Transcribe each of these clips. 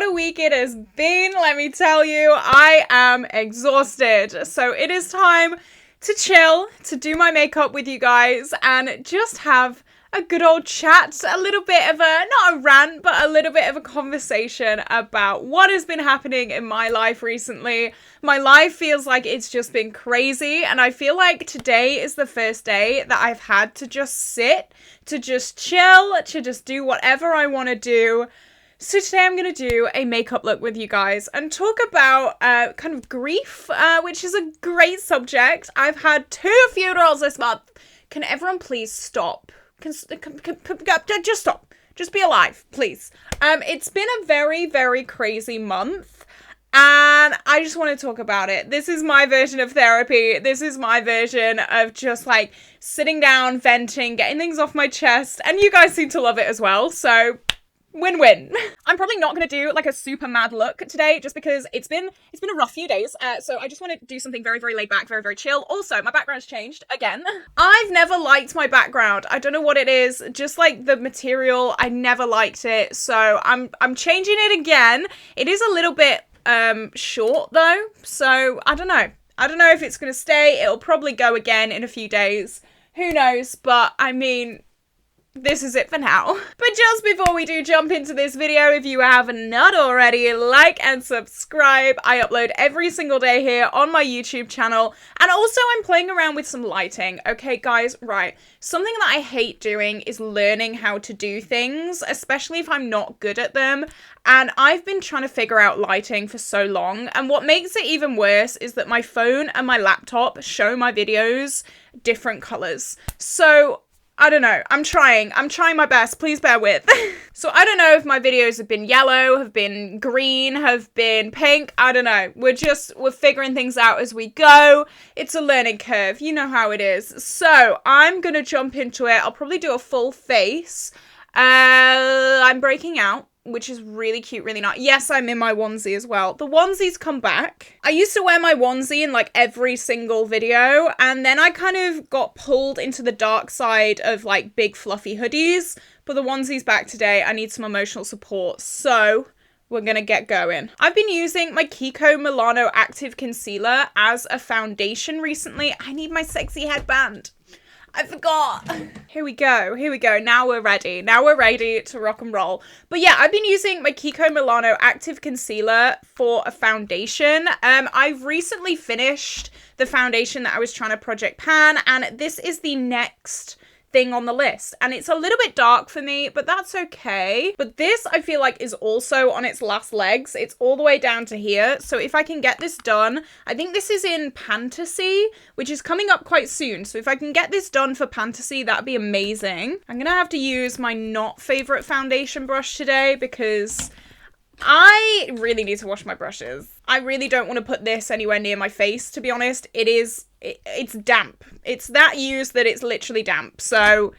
what a week it has been, let me tell you. I am exhausted. So it is time to chill, to do my makeup with you guys, and just have a good old chat, a little bit of a, not a rant, but a little bit of a conversation about what has been happening in my life recently. My life feels like it's just been crazy, and I feel like today is the first day that I've had to just sit, to just chill, to just do whatever I want to do. So today I'm going to do a makeup look with you guys and talk about kind of grief, which is a great subject. I've had 2 funerals this month. Can everyone please stop? Just stop. Just be alive, please. It's been a very, very crazy month, and I just want to talk about it. This is my version of therapy. This is my version of just like sitting down, venting, getting things off my chest, and you guys seem to love it as well, so win-win. I'm probably not going to do like a super mad look today just because it's been a rough few days. So I just want to do something very, very laid back, very, very chill. Also, my background's changed again. I've never liked my background. I don't know what it is. Just like the material, I never liked it. So I'm changing it again. It is a little bit short though. So I don't know. I don't know if it's going to stay. It'll probably go again in a few days. Who knows? But I mean, this is it for now. But just before we do jump into this video, if you have not already, like and subscribe. I upload every single day here on my YouTube channel. And also I'm playing around with some lighting. Okay, guys, right. Something that I hate doing is learning how to do things, especially if I'm not good at them. And I've been trying to figure out lighting for so long. And what makes it even worse is that my phone and my laptop show my videos different colors. So I don't know. I'm trying my best. Please bear with. So I don't know if my videos have been yellow, have been green, have been pink. I don't know. We're figuring things out as we go. It's a learning curve. You know how it is. So I'm going to jump into it. I'll probably do a full face. I'm breaking out, which is really cute, really nice. Yes, I'm in my onesie as well. The onesies come back. I used to wear my onesie in like every single video, and then I kind of got pulled into the dark side of like big fluffy hoodies, but the onesie's back today. I need some emotional support, so we're gonna get going. I've been using my Kiko Milano Active Concealer as a foundation recently. I need my sexy headband. I forgot. Here we go. Now we're ready. Now we're ready to rock and roll. But yeah, I've been using my Kiko Milano Active Concealer for a foundation. I've recently finished the foundation that I was trying to Project Pan, and this is the next thing on the list, and it's a little bit dark for me, but that's okay. But this I feel like is also on its last legs. It's all the way down to here, so if I can get this done, I think this is in Fantasy, which is coming up quite soon, so if I can get this done for Fantasy, that'd be amazing. I'm gonna have to use my not favorite foundation brush today because I really need to wash my brushes. I really don't want to put this anywhere near my face, to be honest. It's damp. It's that used that it's literally damp. So,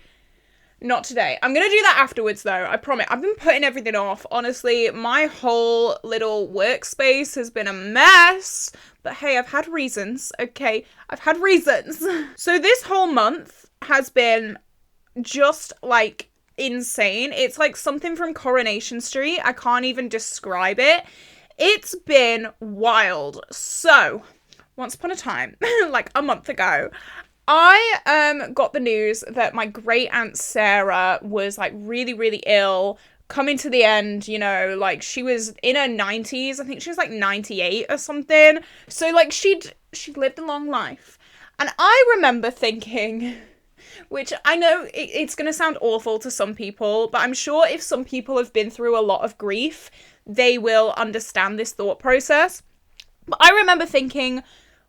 not today. I'm going to do that afterwards, though. I promise. I've been putting everything off. Honestly, my whole little workspace has been a mess. But hey, I've had reasons. Okay, I've had reasons. So this whole month has been just, like, insane. It's like something from Coronation Street. I can't even describe it. It's been wild. So, once upon a time, like a month ago, I got the news that my great aunt Sarah was like really, really ill, coming to the end, you know, like she was in her 90s. I think she was like 98 or something. So like she'd lived a long life. And I remember thinking, which I know it's going to sound awful to some people, but I'm sure if some people have been through a lot of grief, they will understand this thought process. But I remember thinking,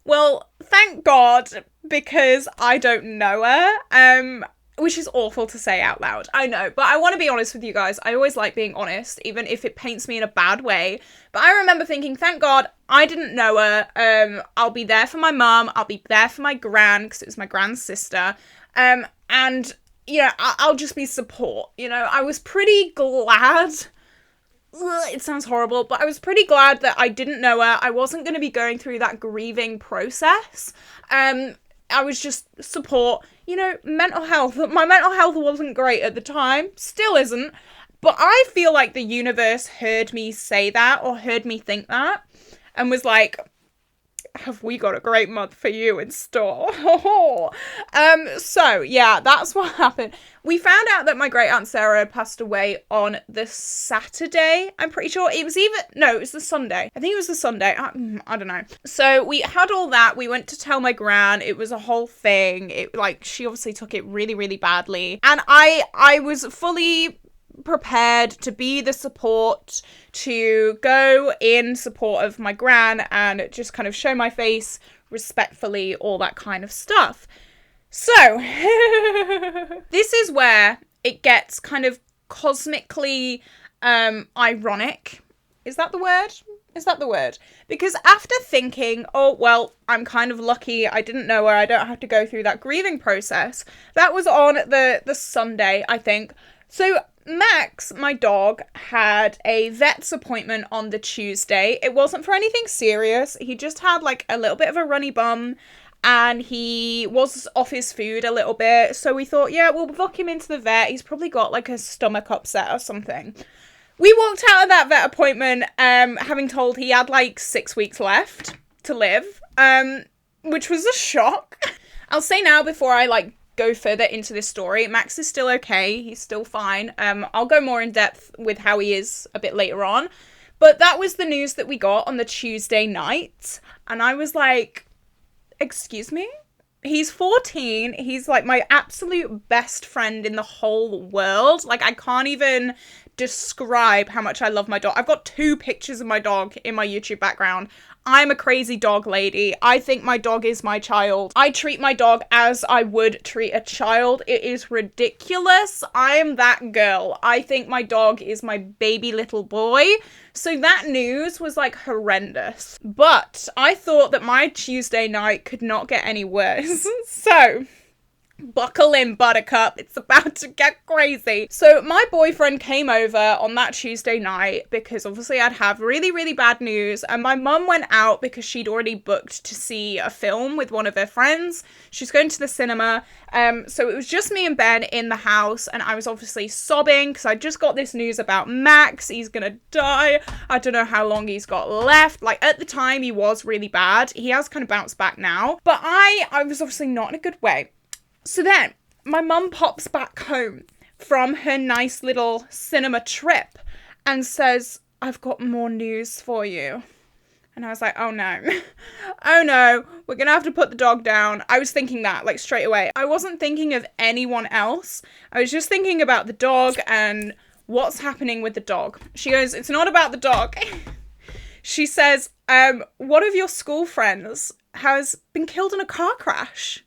well, thank God, because I don't know her, which is awful to say out loud, I know, but I want to be honest with you guys. I always like being honest, even if it paints me in a bad way. But I remember thinking, thank God, I didn't know her. I'll be there for my mum, I'll be there for my gran, because it was my gran's sister, and, you know, I'll just be support, you know. I was pretty glad. It sounds horrible, but I was pretty glad that I didn't know her. I wasn't going to be going through that grieving process. I was just support, you know, mental health. My mental health wasn't great at the time, still isn't, But I feel like the universe heard me say that or heard me think that and was like, have we got a great month for you in store? So yeah, that's what happened. We found out that my great aunt Sarah had passed away on the Saturday. I'm pretty sure it was it was the Sunday. I think it was the Sunday. I don't know. So we had all that. We went to tell my gran. It was a whole thing. She obviously took it really, really badly. And I was fully prepared to be the support, to go in support of my gran and just kind of show my face respectfully, all that kind of stuff. So this is where it gets kind of cosmically ironic. Is that the word? Because after thinking, oh, well, I'm kind of lucky I didn't know her, I don't have to go through that grieving process. That was on the Sunday, I think. So Max, my dog, had a vet's appointment on the Tuesday. It wasn't for anything serious. He just had like a little bit of a runny bum and he was off his food a little bit. So we thought, yeah, we'll book him into the vet. He's probably got like a stomach upset or something. We walked out of that vet appointment having told he had like 6 weeks left to live, which was a shock. I'll say now before I go further into this story, Max is still okay. He's still fine. I'll go more in depth with how he is a bit later on. But that was the news that we got on the Tuesday night. And I was like, excuse me? He's 14. He's like my absolute best friend in the whole world. Like, I can't even describe how much I love my dog. I've got 2 pictures of my dog in my YouTube background. I'm a crazy dog lady. I think my dog is my child. I treat my dog as I would treat a child. It is ridiculous. I am that girl. I think my dog is my baby little boy. So that news was like horrendous. But I thought that my Tuesday night could not get any worse. So buckle in, buttercup. It's about to get crazy. So my boyfriend came over on that Tuesday night because obviously I'd have really, really bad news. And my mum went out because she'd already booked to see a film with one of her friends. She's going to the cinema. So it was just me and Ben in the house. And I was obviously sobbing because I just got this news about Max. He's gonna die. I don't know how long he's got left. Like, at the time, he was really bad. He has kind of bounced back now. But I was obviously not in a good way. So then, my mum pops back home from her nice little cinema trip and says, I've got more news for you. And I was like, oh no. Oh no, we're gonna have to put the dog down. I was thinking that, like, straight away. I wasn't thinking of anyone else. I was just thinking about the dog and what's happening with the dog. She goes, it's not about the dog. She says, one of your school friends has been killed in a car crash.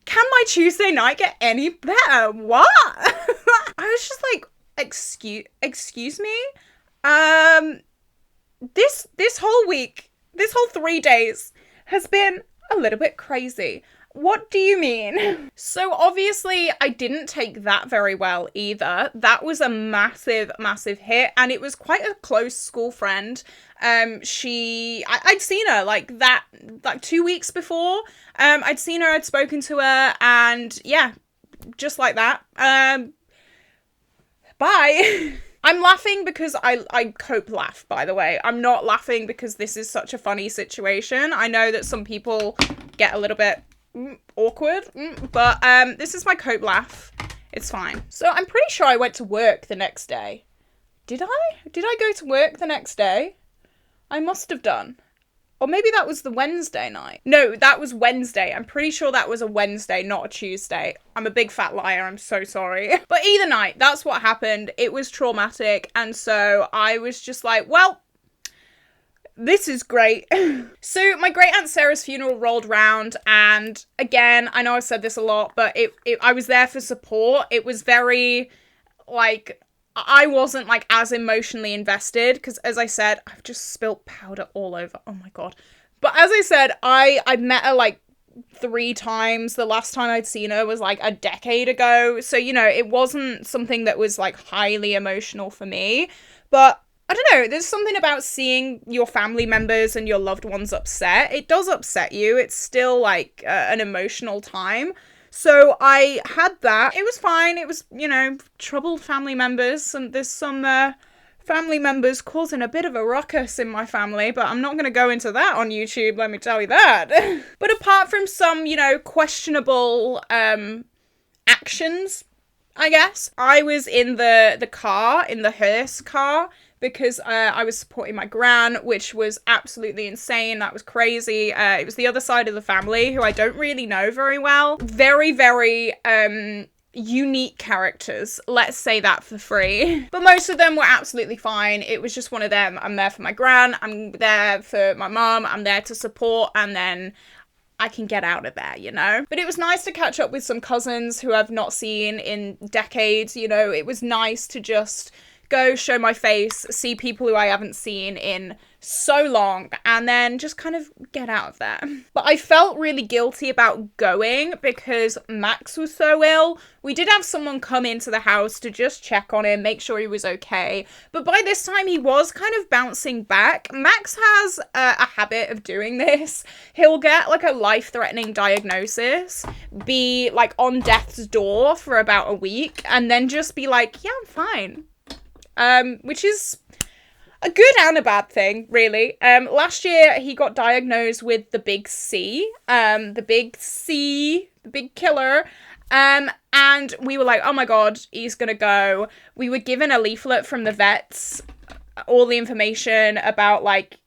Can my Tuesday night get any better? What? I was just like, excuse me? This whole week, this whole 3 days has been a little bit crazy. What do you mean? So obviously I didn't take that very well either. That was a massive, massive hit, and it was quite a close school friend. I'd seen her like 2 weeks before. I'd seen her, I'd spoken to her, and yeah, just like that. Bye. I'm laughing because I cope laugh, by the way. I'm not laughing because this is such a funny situation. I know that some people get a little bit awkward, but this is my cope laugh. It's fine. So I'm pretty sure I went to work the next day. Did I go to work the next day? I must have done. Or maybe that was the Wednesday night. No, that was Wednesday. I'm pretty sure that was a Wednesday, not a Tuesday. I'm a big fat liar. I'm so sorry. But either night, that's what happened. It was traumatic. And so I was just like, well, this is great. So my great aunt Sarah's funeral rolled round, and again, I know I've said this a lot, but I was there for support. It was very, like, I wasn't like as emotionally invested because, as I said, I've just spilt powder all over. Oh my god. But as I said, I met her like 3 times. The last time I'd seen her was like a decade ago. So, you know, it wasn't something that was like highly emotional for me. But I don't know, there's something about seeing your family members and your loved ones upset. It does upset you. It's still like an emotional time. So I had that. It was fine. It was, you know, troubled family members. And there's some family members causing a bit of a ruckus in my family, but I'm not going to go into that on YouTube, let me tell you that. But apart from some, you know, questionable actions, I guess, I was in the car, in the hearse car, because I was supporting my gran, which was absolutely insane. That was crazy. It was the other side of the family, who I don't really know very well. Very, very unique characters, let's say that for free. But most of them were absolutely fine. It was just one of them. I'm there for my gran, I'm there for my mum, I'm there to support, and then I can get out of there, you know? But it was nice to catch up with some cousins who I've not seen in decades, you know? It was nice to just go show my face, see people who I haven't seen in so long, and then just kind of get out of there. But I felt really guilty about going because Max was so ill. We did have someone come into the house to just check on him, make sure he was okay. But by this time, he was kind of bouncing back. Max has a habit of doing this. He'll get like a life-threatening diagnosis, be like on death's door for about a week, and then just be like, yeah, I'm fine. Which is a good and a bad thing, really. Last year, he got diagnosed with the big C, the big killer. And we were like, oh my God, he's gonna go. We were given a leaflet from the vets, all the information about, like,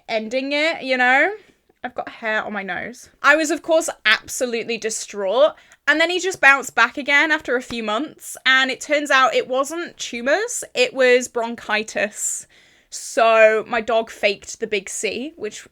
ending it, you know? I've got hair on my nose. I was, of course, absolutely distraught. And then he just bounced back again after a few months. And it turns out it wasn't tumours, it was bronchitis. So my dog faked the big C, which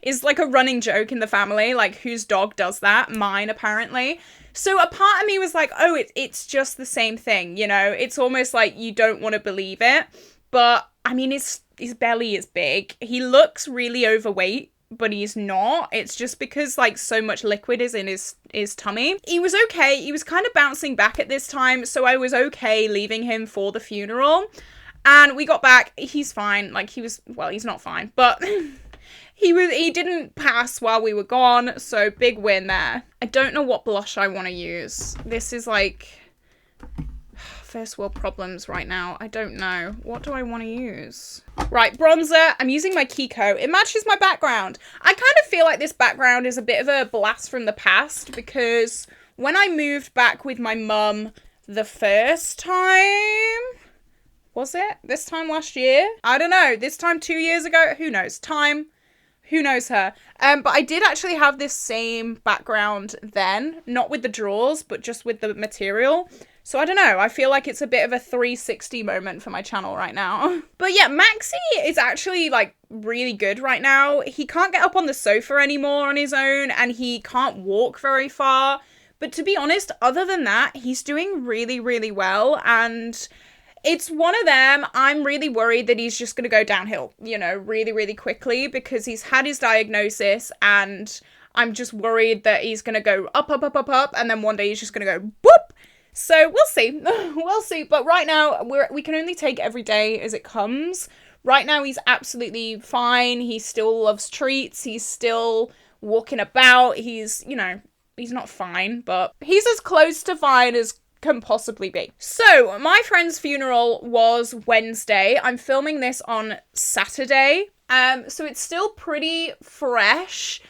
is like a running joke in the family. Like, whose dog does that? Mine, apparently. So a part of me was like, oh, it's just the same thing, you know? It's almost like you don't want to believe it. But, I mean, his belly is big. He looks really overweight, but he's not. It's just because, like, so much liquid is in his tummy. He was okay. He was kind of bouncing back at this time, so I was okay leaving him for the funeral. And we got back. He's fine. Like, he's not fine, but he didn't pass while we were gone, so big win there. I don't know what blush I want to use. This is, like, first world problems right now. I don't know. What do I want to use? Right, bronzer. I'm using my Kiko. It matches my background. I kind of feel like this background is a bit of a blast from the past because when I moved back with my mum the first time, was it this time last year? I don't know. This time 2 years ago? Who knows? Time. Who knows her? But I did actually have this same background then. Not with the drawers, but just with the material. So I don't know, I feel like it's a bit of a 360 moment for my channel right now. But yeah, Maxie is actually, like, really good right now. He can't get up on the sofa anymore on his own, and he can't walk very far. But to be honest, other than that, he's doing really, really well, and it's one of them. I'm really worried that he's just going to go downhill, you know, really, really quickly, because he's had his diagnosis, and I'm just worried that he's going to go up, up, up, up, up, and then one day he's just going to go whoop. So we'll see. We'll see. But right now, we can only take every day as it comes. Right now, he's absolutely fine. He still loves treats. He's still walking about. He's, you know, he's not fine, but he's as close to fine as can possibly be. So my friend's funeral was Wednesday. I'm filming this on Saturday. So it's still pretty fresh.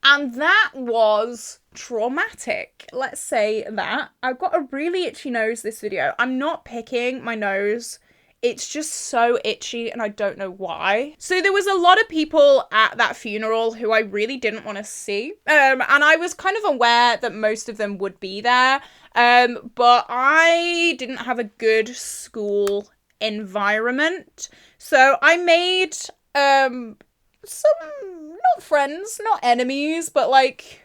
And that was traumatic. Let's say that. I've got a really itchy nose this video. I'm not picking my nose. It's just so itchy and I don't know why. So there was a lot of people at that funeral who I really didn't want to see. And I was kind of aware that most of them would be there. But I didn't have a good school environment. So I made some, not friends, not enemies, but like,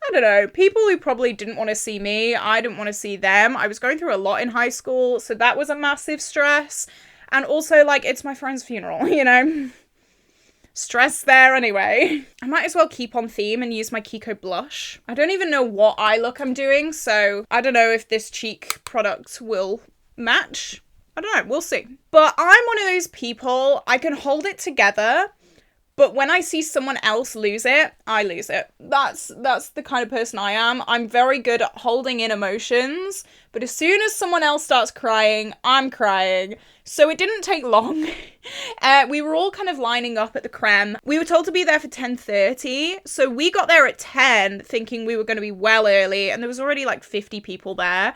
I don't know, people who probably didn't want to see me. I didn't want to see them. I was going through a lot in high school, so that was a massive stress. And also, like, it's my friend's funeral, you know? Stress there anyway. I might as well keep on theme and use my Kiko blush. I don't even know what eye look I'm doing, so I don't know if this cheek product will match. I don't know, we'll see. But I'm one of those people, I can hold it together, But when I see someone else lose it, I lose it. That's the kind of person I am. I'm very good at holding in emotions, but as soon as someone else starts crying, I'm crying. So it didn't take long. We were all kind of lining up at the creme. We were told to be there for 10:30, so we got there at 10 thinking we were going to be well early, and there was already like 50 people there.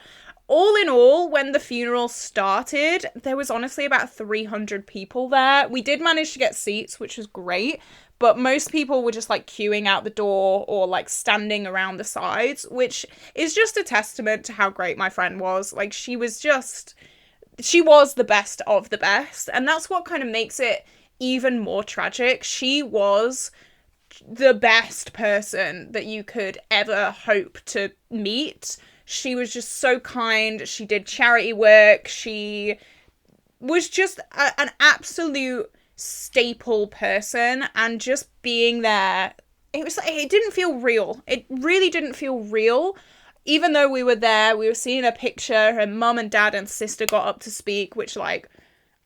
All in all, when the funeral started, there was honestly about 300 people there. We did manage to get seats, which was great, but most people were just like queuing out the door or like standing around the sides, which is just a testament to how great my friend was. Like, she was the best of the best, and that's what kind of makes it even more tragic. She was the best person that you could ever hope to meet. She was just so kind. She did charity work. She was just an absolute staple person, and just being there, it didn't feel real. It really didn't feel real. Even though we were there, we were seeing a picture, her mum and dad and sister got up to speak, which, like,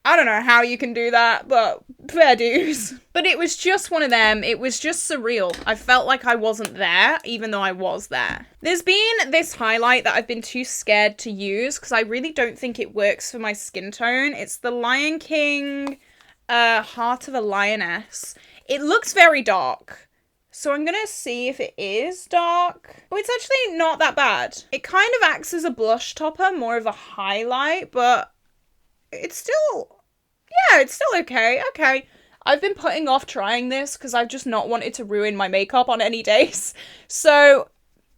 I don't know how you can do that, but fair dues. But it was just one of them. It was just surreal. I felt like I wasn't there, even though I was there. There's been this highlight that I've been too scared to use because I really don't think it works for my skin tone. It's the Lion King Heart of a Lioness. It looks very dark, so I'm gonna see if it is dark. Oh, it's actually not that bad. It kind of acts as a blush topper, more of a highlight, but it's still okay. Okay. I've been putting off trying this because I've just not wanted to ruin my makeup on any days. So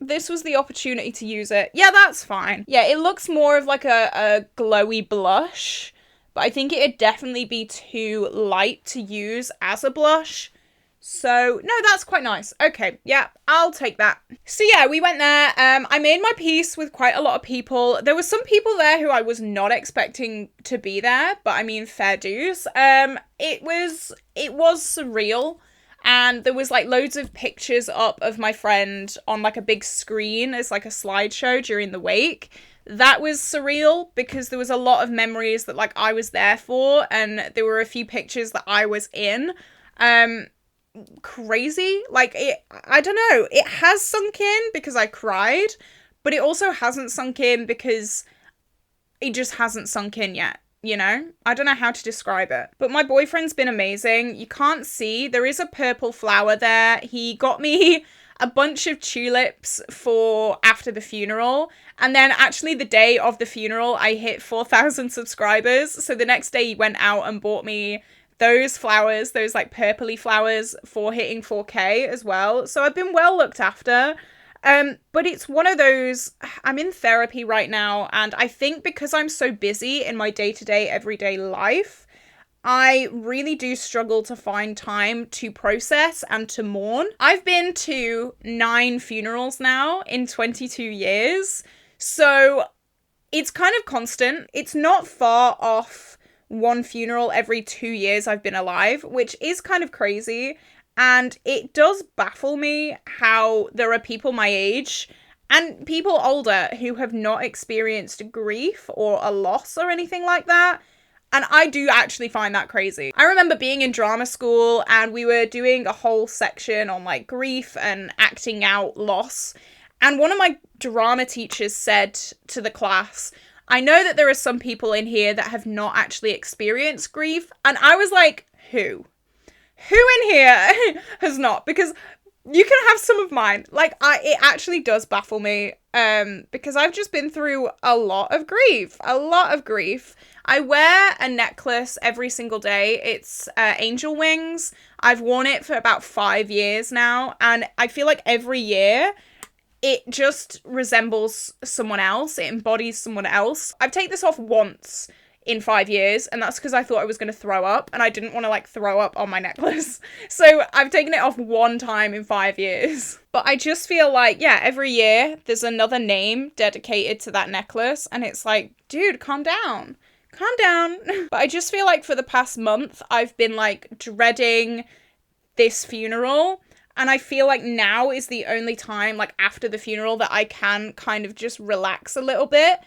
this was the opportunity to use it. Yeah, that's fine. Yeah, it looks more of like a glowy blush, but I think it'd definitely be too light to use as a blush. So, no, that's quite nice. Okay, yeah, I'll take that. So yeah, we went there. I made my peace with quite a lot of people. There were some people there who I was not expecting to be there, but I mean, fair dues. It was surreal. And there was like loads of pictures up of my friend on like a big screen as like a slideshow during the wake. That was surreal because there was a lot of memories that like I was there for, and there were a few pictures that I was in. Crazy. Like, I don't know, it has sunk in because I cried, but it also hasn't sunk in because it just hasn't sunk in yet, you know? I don't know how to describe it, but my boyfriend's been amazing. You can't see, there is a purple flower there. He got me a bunch of tulips for after the funeral, and then actually the day of the funeral I hit 4,000 subscribers, so the next day he went out and bought me those flowers, those like purpley flowers for hitting 4K as well. So I've been well looked after. But it's one of those, I'm in therapy right now, and I think because I'm so busy in my day-to-day, everyday life, I really do struggle to find time to process and to mourn. I've been to 9 funerals now in 22 years, so it's kind of constant. It's not far off one funeral every 2 years I've been alive, which is kind of crazy. And it does baffle me how there are people my age and people older who have not experienced grief or a loss or anything like that. And I do actually find that crazy. I remember being in drama school and we were doing a whole section on like grief and acting out loss. And one of my drama teachers said to the class, I know that there are some people in here that have not actually experienced grief. And I was like, who? Who in here has not? Because you can have some of mine. Like, it actually does baffle me. Because I've just been through a lot of grief. I wear a necklace every single day. It's angel wings. I've worn it for about 5 years now. And I feel like every year it just resembles someone else. It embodies someone else. I've taken this off once in 5 years, and that's because I thought I was going to throw up, and I didn't want to, like, throw up on my necklace. So I've taken it off one time in 5 years. But I just feel like, yeah, every year there's another name dedicated to that necklace, and it's like, dude, calm down. Calm down. But I just feel like for the past month, I've been, like, dreading this funeral. And I feel like now is the only time, like, after the funeral that I can kind of just relax a little bit.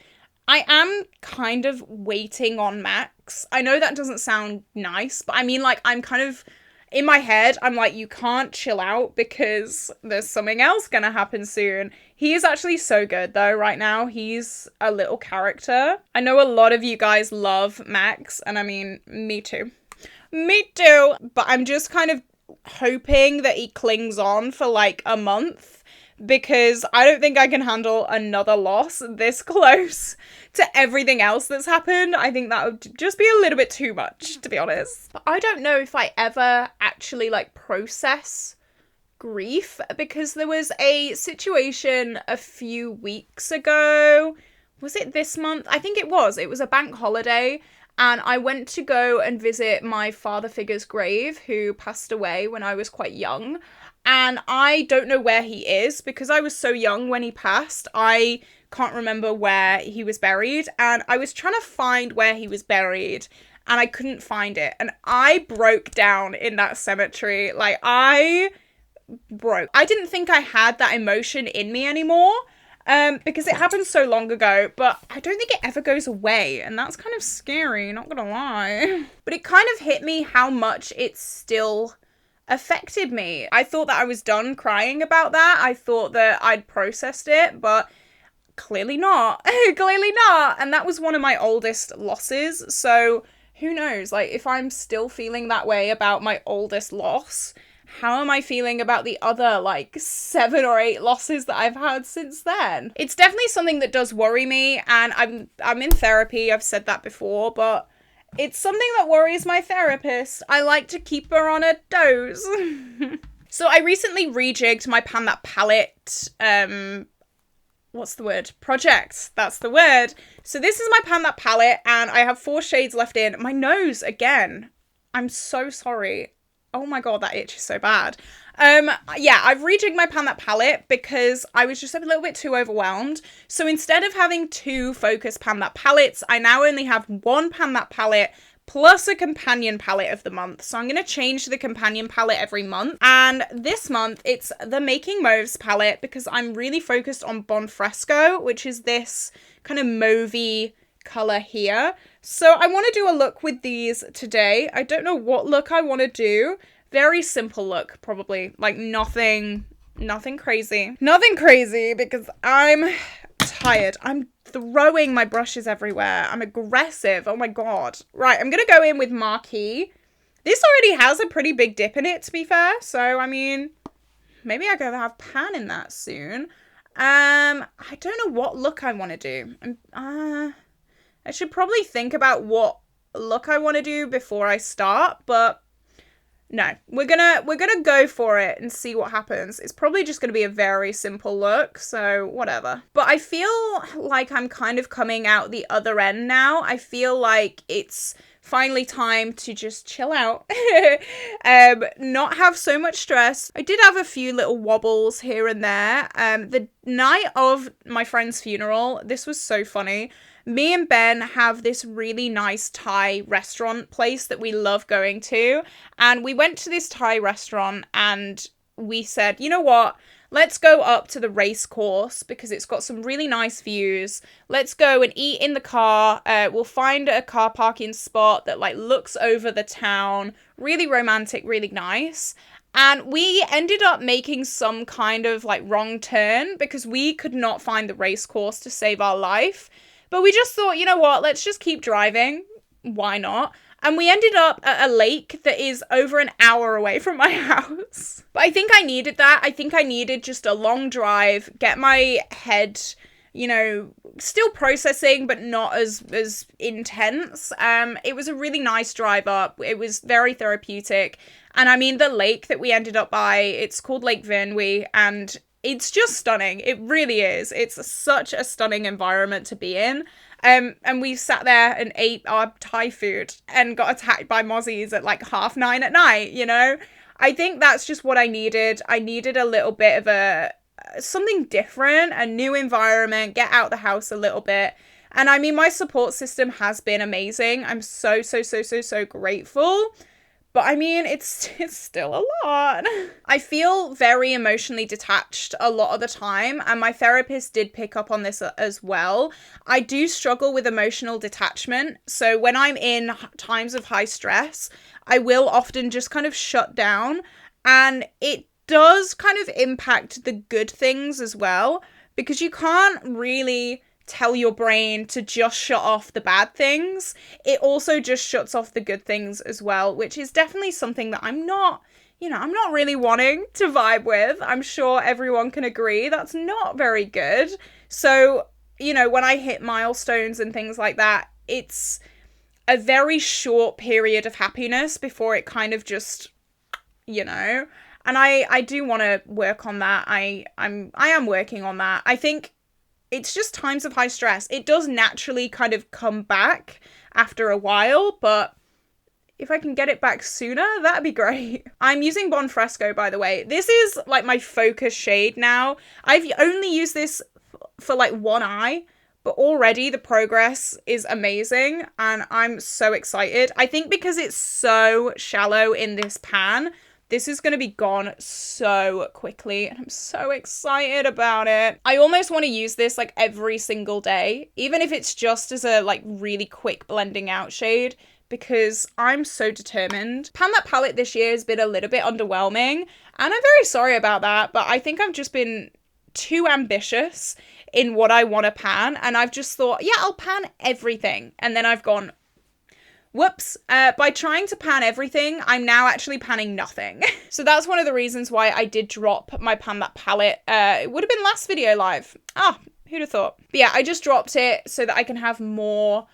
I am kind of waiting on Max. I know that doesn't sound nice, but I mean, like, I'm kind of in my head, I'm like, you can't chill out because there's something else gonna happen soon. He is actually so good though right now. He's a little character. I know a lot of you guys love Max, and I mean, me too. Me too. But I'm just kind of hoping that he clings on for like a month, because I don't think I can handle another loss this close to everything else that's happened. I think that would just be a little bit too much, to be honest. But I don't know if I ever actually like process grief, because there was a situation a few weeks ago. Was it this month? I think it was. It was a bank holiday, and I went to go and visit my father figure's grave, who passed away when I was quite young. And I don't know where he is because I was so young when he passed. I can't remember where he was buried, and I was trying to find where he was buried and I couldn't find it. And I broke down in that cemetery. Like, I broke. I didn't think I had that emotion in me anymore, because it happened so long ago, but I don't think it ever goes away, and that's kind of scary, not gonna lie. But it kind of hit me how much it still affected me. I thought that I was done crying about that. I thought that I'd processed it, but clearly not. Clearly not. And that was one of my oldest losses, so who knows? Like, if I'm still feeling that way about my oldest loss, how am I feeling about the other, like, 7 or 8 losses that I've had since then? It's definitely something that does worry me, and I'm in therapy, I've said that before, but it's something that worries my therapist. I like to keep her on her toes. So I recently rejigged my Pan That palette, what's the word? Project. That's the word. So this is my Pan That palette, and I have 4 shades left in. My nose, again. I'm so sorry. Oh my god, that itch is so bad. Yeah, I've rejigged my Pan That palette because I was just a little bit too overwhelmed. So instead of having 2 focus Pan That palettes, I now only have 1 Pan That palette plus a companion palette of the month. So I'm going to change the companion palette every month. And this month, it's the Making Mauves palette because I'm really focused on Bon Fresco, which is this kind of mauvey color here. So I want to do a look with these today. I don't know what look I want to do. Very simple look, probably. Like, nothing crazy. Nothing crazy because I'm tired. I'm throwing my brushes everywhere. I'm aggressive. Oh my god. Right, I'm going to go in with Marquee. This already has a pretty big dip in it, to be fair. So, I mean, maybe I could have pan in that soon. I don't know what look I want to do. I should probably think about what look I want to do before I start, but no, we're gonna go for it and see what happens. It's probably just gonna be a very simple look, so whatever. But I feel like I'm kind of coming out the other end now. I feel like it's finally time to just chill out, not have so much stress. I did have a few little wobbles here and there. The night of my friend's funeral, this was so funny. Me and Ben have this really nice Thai restaurant place that we love going to. And we went to this Thai restaurant and we said, you know what? Let's go up to the race course because it's got some really nice views. Let's go and eat in the car. We'll find a car parking spot that like looks over the town. Really romantic, really nice. And we ended up making some kind of like wrong turn because we could not find the race course to save our life. But we just thought, you know what, let's just keep driving. Why not? And we ended up at a lake that is over an hour away from my house. But I think I needed that. I think I needed just a long drive, get my head, you know, still processing, but not as intense. It was a really nice drive up. It was very therapeutic. And I mean, the lake that we ended up by, it's called Lake Vyrnwy, and it's just stunning. It really is. It's such a stunning environment to be in. And we sat there and ate our Thai food and got attacked by mozzies at like 9:30 at night, you know? I think that's just what I needed. I needed a little bit of something different, a new environment, get out the house a little bit. And I mean, my support system has been amazing. I'm so grateful. But I mean, it's still a lot. I feel very emotionally detached a lot of the time, and my therapist did pick up on this as well. I do struggle with emotional detachment. So when I'm in times of high stress, I will often just kind of shut down, and it does kind of impact the good things as well, because you can't really tell your brain to just shut off the bad things. It also just shuts off the good things as well, which is definitely something that I'm not really wanting to vibe with. I'm sure everyone can agree that's not very good. So, when I hit milestones and things like that, it's a very short period of happiness before it kind of just, and I do want to work on that. I am working on that. I think it's just times of high stress. It does naturally kind of come back after a while, but if I can get it back sooner, that'd be great. I'm using Bon Fresco, by the way. This is like my focus shade now. I've only used this for like one eye, but already the progress is amazing and I'm so excited. I think because it's so shallow in this pan, this is going to be gone so quickly and I'm so excited about it. I almost want to use this like every single day, even if it's just as a like really quick blending out shade, because I'm so determined. Pan That palette this year has been a little bit underwhelming and I'm very sorry about that, but I think I've just been too ambitious in what I want to pan, and I've just thought, yeah, I'll pan everything, and then I've gone, whoops, by trying to pan everything, I'm now actually panning nothing. So that's one of the reasons why I did drop my Pan That palette. It would have been last video live. Who'd have thought? But yeah, I just dropped it so that I can have more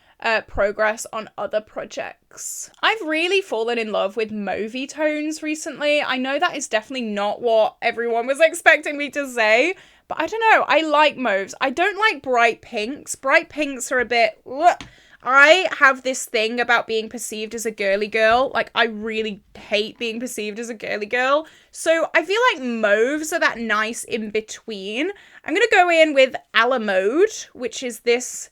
progress on other projects. I've really fallen in love with mauvey tones recently. I know that is definitely not what everyone was expecting me to say, but I don't know. I like mauves. I don't like bright pinks. Bright pinks are a bit... Ugh. I have this thing about being perceived as a girly girl. Like, I really hate being perceived as a girly girl. So I feel like mauves are that nice in between. I'm going to go in with A La Mode, which is this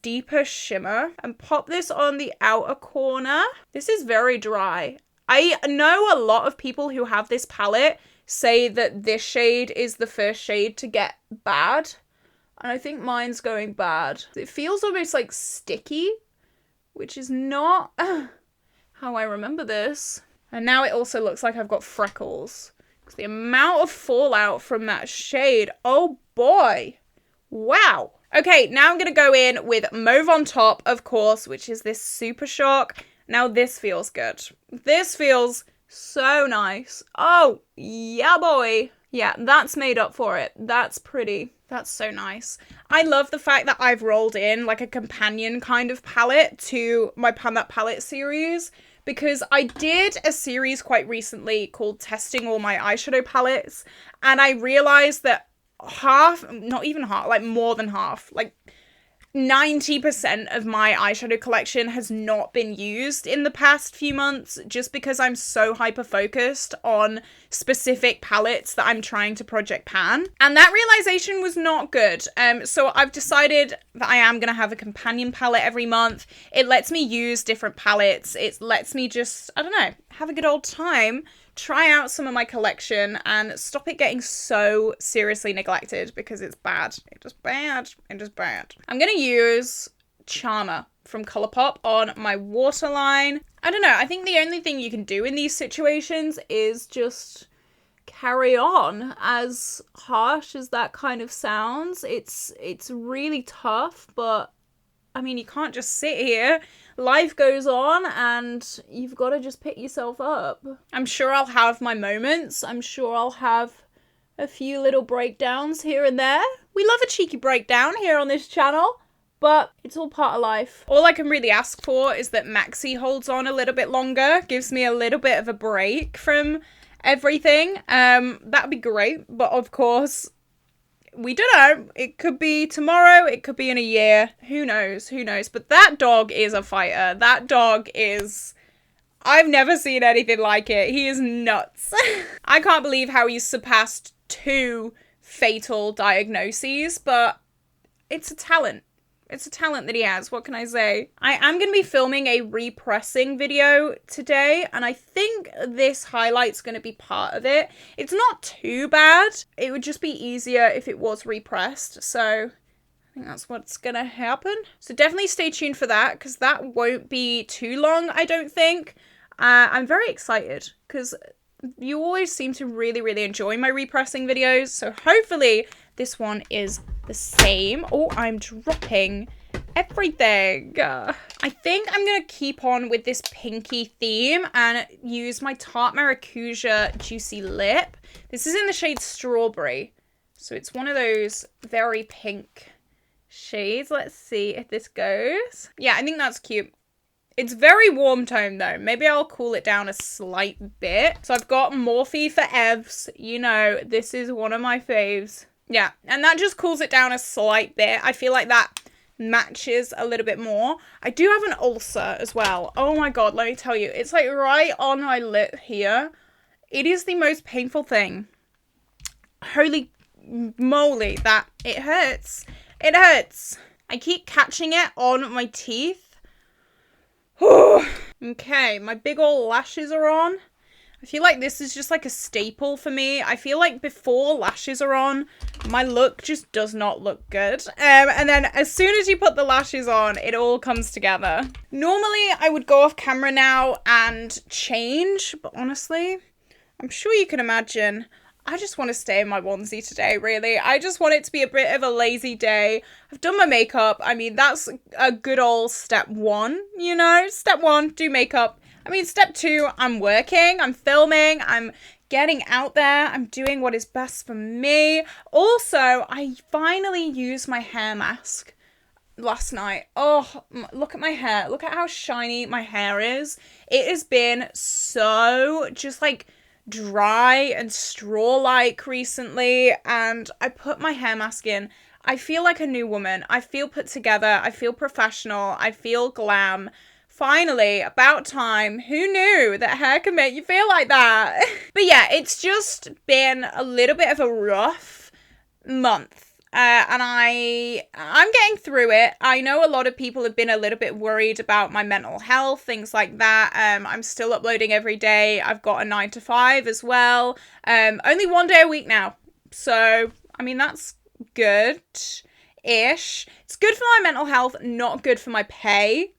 deeper shimmer, and pop this on the outer corner. This is very dry. I know a lot of people who have this palette say that this shade is the first shade to get bad. And I think mine's going bad. It feels almost like sticky, which is not how I remember this. And now it also looks like I've got freckles. Because the amount of fallout from that shade, oh boy. Wow. Okay, now I'm going to go in with Mauve on top, of course, which is this Super Shock. Now this feels good. This feels so nice. Oh, yeah, boy. Yeah, that's made up for it. That's pretty. That's so nice. I love the fact that I've rolled in like a companion kind of palette to my Pan That palette series, because I did a series quite recently called Testing All My Eyeshadow Palettes, and I realized that not even half, like more than half, like 90% of my eyeshadow collection has not been used in the past few months, just because I'm so hyper focused on specific palettes that I'm trying to project pan. And that realization was not good. So I've decided that I am going to have a companion palette every month. It lets me use different palettes. It lets me just, I don't know, have a good old time, try out some of my collection and stop it getting so seriously neglected, because it's bad. It's just bad. It's just bad. I'm going to use Charmer from Colourpop on my waterline. I don't know. I think the only thing you can do in these situations is just carry on, as harsh as that kind of sounds. It's really tough, but I mean, you can't just sit here. Life goes on and you've got to just pick yourself up. I'm sure I'll have my moments. I'm sure I'll have a few little breakdowns here and there. We love a cheeky breakdown here on this channel, but it's all part of life. All I can really ask for is that Maxi holds on a little bit longer, gives me a little bit of a break from everything. That'd be great, but of course, we don't know. It could be tomorrow. It could be in a year. Who knows? Who knows? But that dog is a fighter. That dog is... I've never seen anything like it. He is nuts. I can't believe how he's surpassed 2 fatal diagnoses, but it's a talent. It's a talent that he has. What can I say? I am going to be filming a repressing video today, and I think this highlight's going to be part of it. It's not too bad. It would just be easier if it was repressed, so I think that's what's going to happen. So definitely stay tuned for that, because that won't be too long, I don't think. I'm very excited, because you always seem to really, really enjoy my repressing videos, so hopefully this one is the same. Oh, I'm dropping everything. I think I'm going to keep on with this pinky theme and use my Tarte Maracuja Juicy Lip. This is in the shade Strawberry, so it's one of those very pink shades. Let's see if this goes. Yeah, I think that's cute. It's very warm tone though. Maybe I'll cool it down a slight bit. So I've got Morphe Forevs. You know, this is one of my faves. Yeah, and that just cools it down a slight bit. I feel like that matches a little bit more. I do have an ulcer as well. Oh my god, let me tell you. It's like right on my lip here. It is the most painful thing. Holy moly, that it hurts. It hurts. I keep catching it on my teeth. Okay, my big old lashes are on. I feel like this is just like a staple for me. I feel like before lashes are on, my look just does not look good. And then as soon as you put the lashes on, it all comes together. Normally, I would go off camera now and change, but honestly, I'm sure you can imagine, I just want to stay in my onesie today, really. I just want it to be a bit of a lazy day. I've done my makeup. I mean, that's a good old step one, you know? Step one, do makeup. I mean, step two, I'm working, I'm filming, I'm getting out there, I'm doing what is best for me. Also, I finally used my hair mask last night. Oh, look at my hair. Look at how shiny my hair is. It has been so just like dry and straw-like recently, and I put my hair mask in. I feel like a new woman. I feel put together. I feel professional. I feel glam. Finally, about time. Who knew that hair can make you feel like that? But yeah, it's just been a little bit of a rough month. And I'm getting through it. I know a lot of people have been a little bit worried about my mental health, things like that. I'm still uploading every day. I've got a 9 to 5 as well. Only 1 day a week now. So, I mean, that's good-ish. It's good for my mental health, not good for my pay.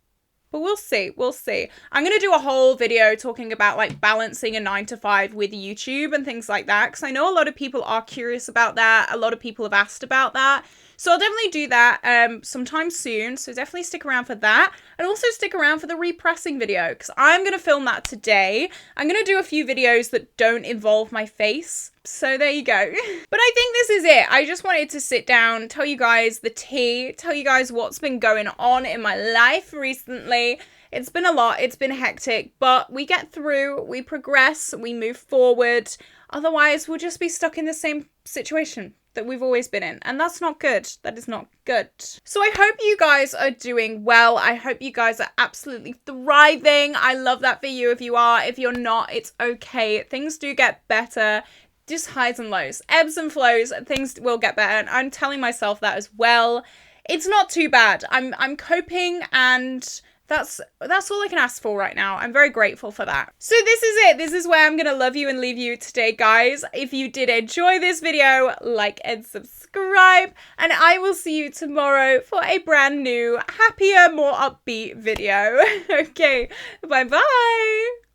But we'll see, we'll see. I'm going to do a whole video talking about like balancing a 9 to 5 with YouTube and things like that, because I know a lot of people are curious about that. A lot of people have asked about that. So I'll definitely do that sometime soon. So definitely stick around for that. And also stick around for the repressing video, because I'm going to film that today. I'm going to do a few videos that don't involve my face. So there you go. But I think this is it. I just wanted to sit down, tell you guys the tea, tell you guys what's been going on in my life recently. It's been a lot. It's been hectic, but we get through, we progress, we move forward. Otherwise, we'll just be stuck in the same situation that we've always been in, and that's not good. That is not good. So I hope you guys are doing well. I hope you guys are absolutely thriving. I love that for you if you are. If you're not, it's okay. Things do get better. Just highs and lows, ebbs and flows, things will get better, and I'm telling myself that as well. It's not too bad. I'm coping, and that's all I can ask for right now. I'm very grateful for that. So this is it. This is where I'm gonna love you and leave you today, guys. If you did enjoy this video, like and subscribe, and I will see you tomorrow for a brand new, happier, more upbeat video. Okay, bye-bye.